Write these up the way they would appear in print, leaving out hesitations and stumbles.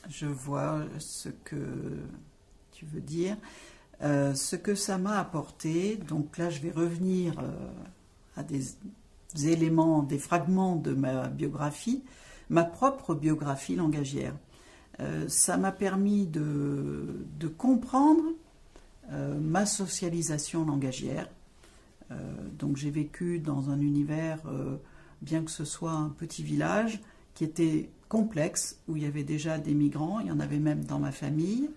je vois ce que tu veux dire. Ce que ça m'a apporté, donc là je vais revenir à des éléments, des fragments de ma biographie, ma propre biographie langagière. Ça m'a permis de comprendre ma socialisation langagière. Donc j'ai vécu dans un univers, bien que ce soit un petit village, qui était complexe, où il y avait déjà des migrants, il y en avait même dans ma famille.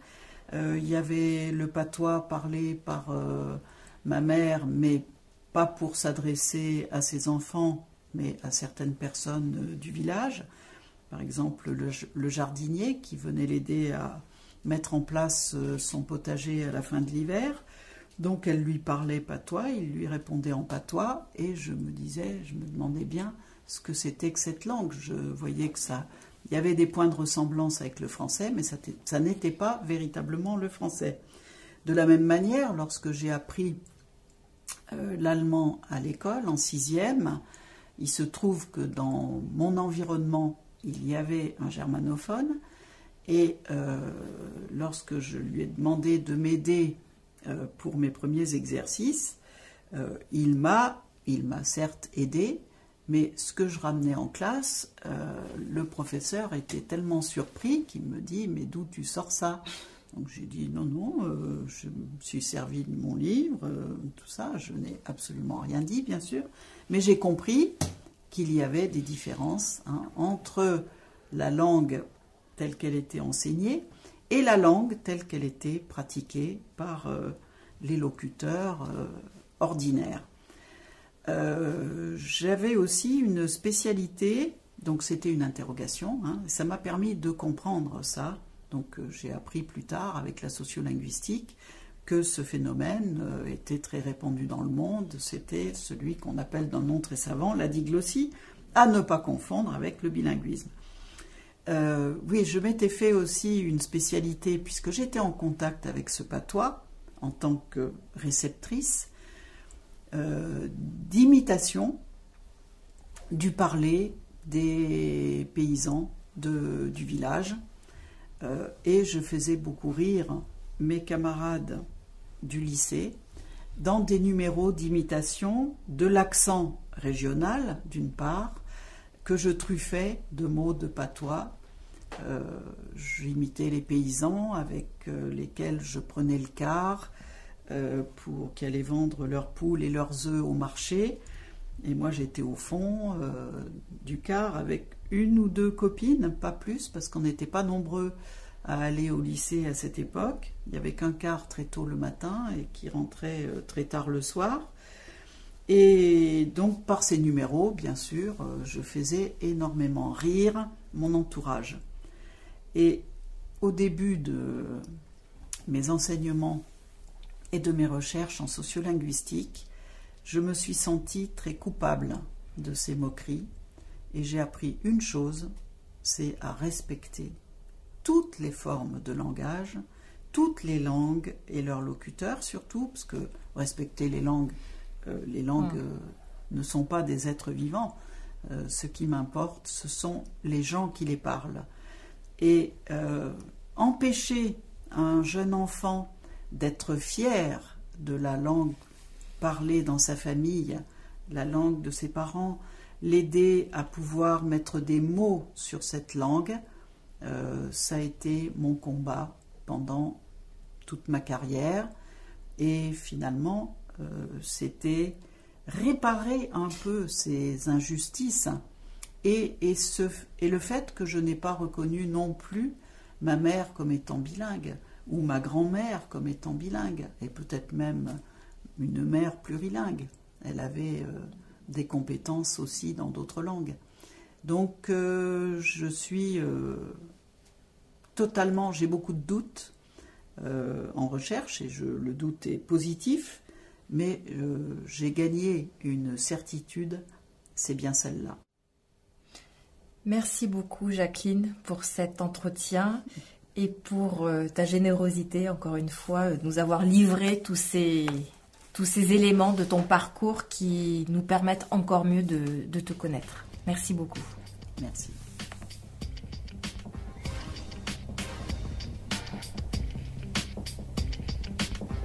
Il y avait le patois parlé par ma mère, mais pas pour s'adresser à ses enfants, mais à certaines personnes du village. Par exemple, le jardinier qui venait l'aider à mettre en place son potager à la fin de l'hiver. Donc elle lui parlait patois, il lui répondait en patois, et je me demandais bien ce que c'était que cette langue. Je voyais que il y avait des points de ressemblance avec le français, mais ça n'était pas véritablement le français. De la même manière, lorsque j'ai appris l'allemand à l'école, en 6e, il se trouve que dans mon environnement, il y avait un germanophone, et lorsque je lui ai demandé de m'aider pour mes premiers exercices, il m'a certes aidé, mais ce que je ramenais en classe, le professeur était tellement surpris qu'il me dit « Mais d'où tu sors ça ?» Donc j'ai dit « Non, non, je me suis servi de mon livre, tout ça, je n'ai absolument rien dit, bien sûr, mais j'ai compris qu'il y avait des différences entre la langue telle qu'elle était enseignée et la langue telle qu'elle était pratiquée par les locuteurs ordinaires. J'avais aussi une spécialité, donc c'était une interrogation, ça m'a permis de comprendre ça. Donc j'ai appris plus tard avec la sociolinguistique que ce phénomène était très répandu dans le monde. C'était celui qu'on appelle d'un nom très savant la diglossie, à ne pas confondre avec le bilinguisme. Oui, je m'étais fait aussi une spécialité, puisque j'étais en contact avec ce patois en tant que réceptrice, d'imitation du parler des paysans du village, et je faisais beaucoup rire mes camarades du lycée dans des numéros d'imitation de l'accent régional, d'une part, que je truffais de mots de patois. J'imitais les paysans avec lesquels je prenais le car pour qu'ils allaient vendre leurs poules et leurs œufs au marché. Et moi, j'étais au fond du car avec une ou deux copines, pas plus, parce qu'on n'était pas nombreux à aller au lycée à cette époque. Il n'y avait qu'un car très tôt le matin et qui rentrait très tard le soir. Et donc, par ces numéros, bien sûr, je faisais énormément rire mon entourage. Et au début de mes enseignements et de mes recherches en sociolinguistique, je me suis sentie très coupable de ces moqueries, et j'ai appris une chose, c'est à respecter toutes les formes de langage, toutes les langues et leurs locuteurs surtout, parce que respecter les langues ne sont pas des êtres vivants. Ce qui m'importe, ce sont les gens qui les parlent. Et empêcher un jeune enfant d'être fier de la langue parlée dans sa famille, la langue de ses parents, l'aider à pouvoir mettre des mots sur cette langue, ça a été mon combat pendant toute ma carrière. Et finalement, c'était réparer un peu ces injustices et le fait que je n'ai pas reconnu non plus ma mère comme étant bilingue ou ma grand-mère comme étant bilingue, et peut-être même une mère plurilingue. Elle avait des compétences aussi dans d'autres langues. Donc je suis totalement, j'ai beaucoup de doutes en recherche, et le doute est positif, mais j'ai gagné une certitude, c'est bien celle-là. Merci beaucoup Jacqueline pour cet entretien et pour ta générosité, encore une fois, de nous avoir livré tous ces éléments de ton parcours qui nous permettent encore mieux de te connaître. Merci beaucoup. Merci.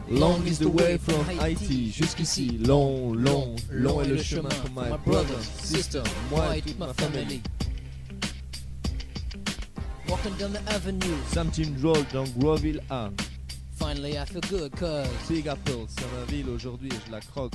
Long is the way from Haïti jusqu'ici. Long, long, long est le chemin for my brother, sister, moi et toute ma famille. Walking down the avenue, Sam Tim Droll dans Groville A. finally I feel good cause Big Apple, c'est ma ville aujourd'hui et je la croque.